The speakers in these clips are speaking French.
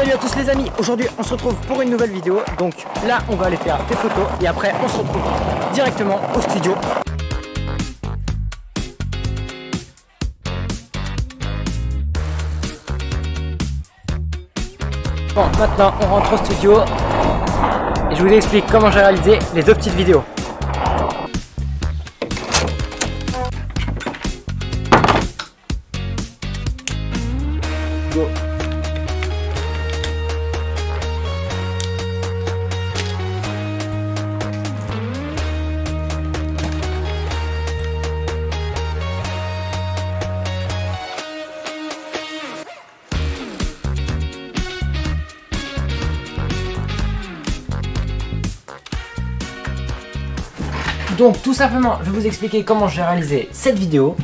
Salut à tous les amis, aujourd'hui on se retrouve pour une nouvelle vidéo. Donc là on va aller faire des photos et après on se retrouve directement au studio. Bon, maintenant on rentre au studio et je vous explique comment j'ai réalisé les deux petites vidéos. Go. Donc tout simplement, je vais vous expliquer comment j'ai réalisé cette vidéo.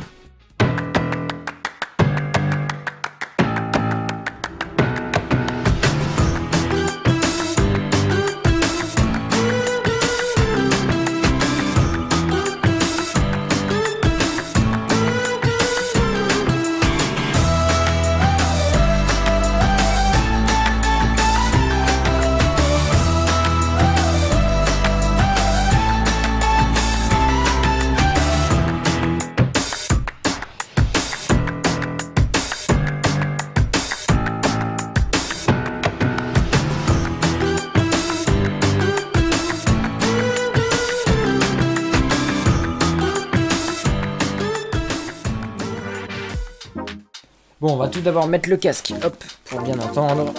Bon, on va tout d'abord mettre le casque, hop, pour bien entendre.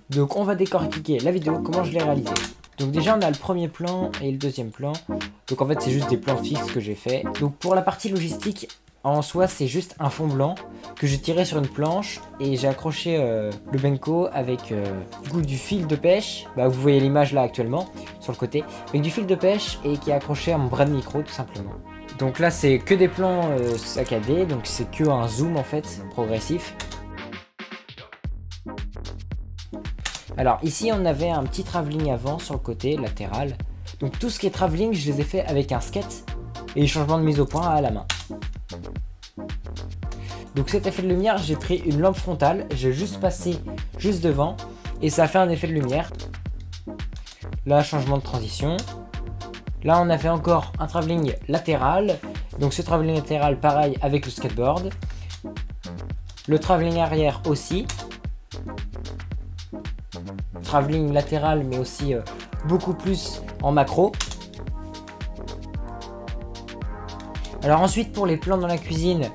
Donc on va décortiquer la vidéo, comment je l'ai réalisée. Donc déjà on a le premier plan et le deuxième plan. Donc en fait c'est juste des plans fixes que j'ai fait. Donc pour la partie logistique, en soi c'est juste un fond blanc que j'ai tiré sur une planche. Et j'ai accroché le Benko avec du fil de pêche. Bah, vous voyez l'image là actuellement, sur le côté. Avec du fil de pêche et qui est accroché à mon bras de micro tout simplement. Donc là c'est que des plans saccadés, donc c'est que un zoom en fait, progressif. Alors ici on avait un petit travelling avant sur le côté latéral. Donc tout ce qui est travelling je les ai fait avec un skate et les changements de mise au point à la main. Donc cet effet de lumière, j'ai pris une lampe frontale, j'ai juste passé juste devant et ça a fait un effet de lumière. Là changement de transition. Là on a fait encore un travelling latéral, donc ce travelling latéral pareil avec le skateboard. Le travelling arrière aussi. Travelling latéral mais aussi beaucoup plus en macro. Alors ensuite pour les plans dans la cuisine,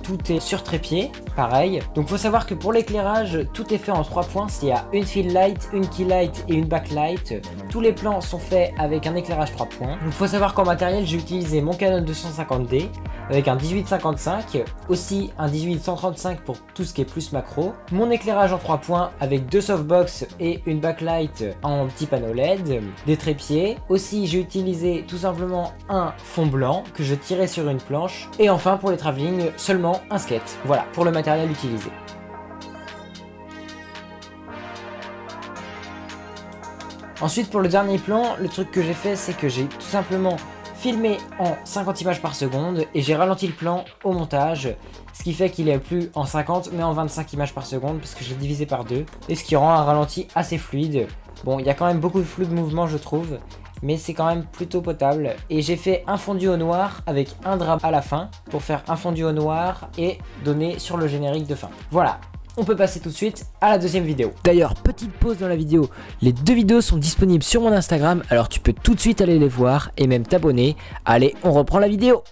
tout est sur trépied, pareil. Donc faut savoir que pour l'éclairage, tout est fait en 3 points. Il y a une fill light, une key light et une backlight. Tous les plans sont faits avec un éclairage 3 points. Donc faut savoir qu'en matériel, j'ai utilisé mon Canon 250D avec un 18-55, aussi un 18-135 pour tout ce qui est plus macro. Mon éclairage en 3 points avec 2 softbox et une backlight en petit panneau LED, des trépieds. Aussi j'ai utilisé tout simplement un fond blanc que je tirais sur une planche. Et enfin pour les travelling, seulement un skate. Voilà pour le matériel utilisé. Ensuite pour le dernier plan, le truc que j'ai fait c'est que j'ai tout simplement filmé en 50 images par seconde et j'ai ralenti le plan au montage, ce qui fait qu'il est plus en 50 mais en 25 images par seconde parce que je l'ai divisé par 2 et ce qui rend un ralenti assez fluide. Bon, il y a quand même beaucoup de flou de mouvement je trouve, mais c'est quand même plutôt potable. Et j'ai fait un fondu au noir avec un drap à la fin pour faire un fondu au noir et donner sur le générique de fin. Voilà. On peut passer tout de suite à la deuxième vidéo. D'ailleurs, petite pause dans la vidéo. Les deux vidéos sont disponibles sur mon Instagram, alors tu peux tout de suite aller les voir et même t'abonner. Allez, on reprend la vidéo.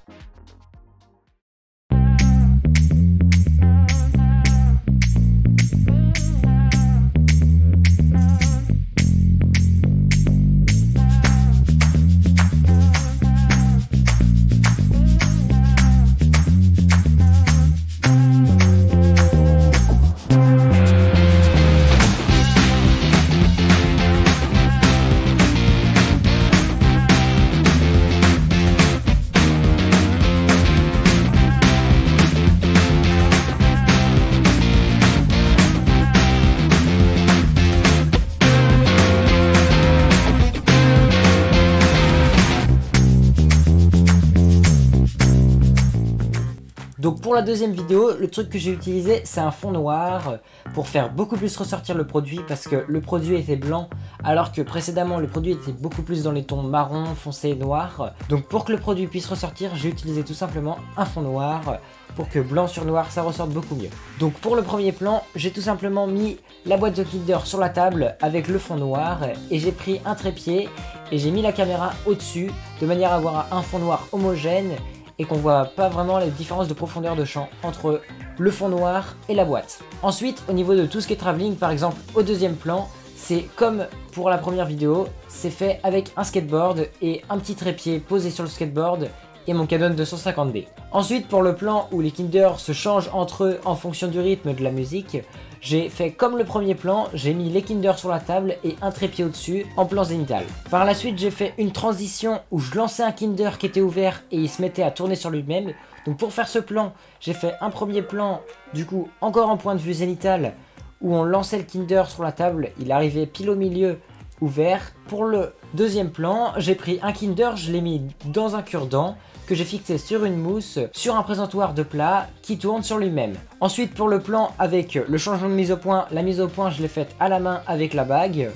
Donc pour la deuxième vidéo, le truc que j'ai utilisé, c'est un fond noir pour faire beaucoup plus ressortir le produit parce que le produit était blanc alors que précédemment le produit était beaucoup plus dans les tons marron, foncé et noir. Donc pour que le produit puisse ressortir, j'ai utilisé tout simplement un fond noir pour que blanc sur noir ça ressorte beaucoup mieux. Donc pour le premier plan, j'ai tout simplement mis la boîte de Kinder sur la table avec le fond noir et j'ai pris un trépied et j'ai mis la caméra au-dessus de manière à avoir un fond noir homogène et qu'on voit pas vraiment les différences de profondeur de champ entre le fond noir et la boîte. Ensuite, au niveau de tout ce qui est travelling, par exemple au deuxième plan, c'est comme pour la première vidéo, c'est fait avec un skateboard et un petit trépied posé sur le skateboard et mon Canon 250D. Ensuite, pour le plan où les Kinder se changent entre eux en fonction du rythme de la musique, j'ai fait comme le premier plan, j'ai mis les Kinder sur la table et un trépied au-dessus en plan zénithal. Par la suite, j'ai fait une transition où je lançais un Kinder qui était ouvert et il se mettait à tourner sur lui-même. Donc pour faire ce plan, j'ai fait un premier plan, du coup encore en point de vue zénithal, où on lançait le Kinder sur la table, il arrivait pile au milieu, ouvert. Pour le deuxième plan, j'ai pris un Kinder, je l'ai mis dans un cure-dent que j'ai fixé sur une mousse, sur un présentoir de plat qui tourne sur lui-même. Ensuite pour le plan avec le changement de mise au point, la mise au point je l'ai faite à la main avec la bague.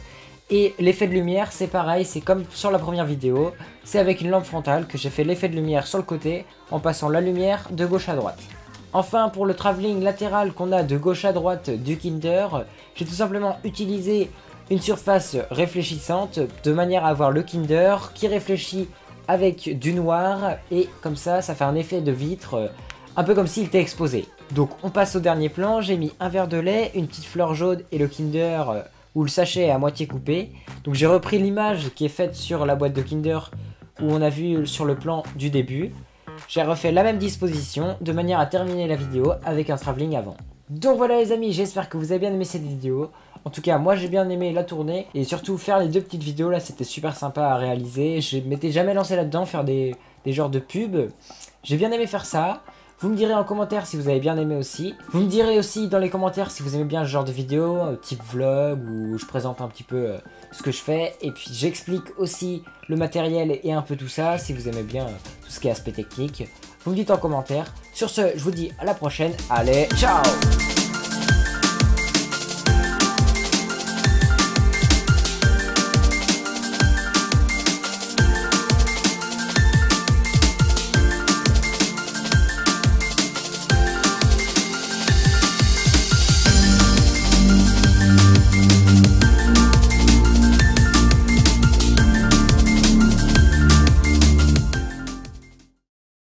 Et l'effet de lumière c'est pareil, c'est comme sur la première vidéo, c'est avec une lampe frontale que j'ai fait l'effet de lumière sur le côté en passant la lumière de gauche à droite. Enfin pour le travelling latéral qu'on a de gauche à droite du Kinder, j'ai tout simplement utilisé une surface réfléchissante de manière à avoir le Kinder qui réfléchit avec du noir et comme ça, ça fait un effet de vitre, un peu comme s'il était exposé. Donc on passe au dernier plan, j'ai mis un verre de lait, une petite fleur jaune et le Kinder où le sachet est à moitié coupé. Donc j'ai repris l'image qui est faite sur la boîte de Kinder où on a vu sur le plan du début. J'ai refait la même disposition de manière à terminer la vidéo avec un travelling avant. Donc voilà les amis, j'espère que vous avez bien aimé cette vidéo. En tout cas, moi j'ai bien aimé la tourner et surtout faire les deux petites vidéos là, c'était super sympa à réaliser. Je m'étais jamais lancé là-dedans, faire des genres de pubs. J'ai bien aimé faire ça. Vous me direz en commentaire si vous avez bien aimé aussi. Vous me direz aussi dans les commentaires si vous aimez bien ce genre de vidéo, type vlog où je présente un petit peu ce que je fais. Et puis j'explique aussi le matériel et un peu tout ça, si vous aimez bien tout ce qui est aspect technique. Vous me dites en commentaire. Sur ce, je vous dis à la prochaine. Allez, ciao!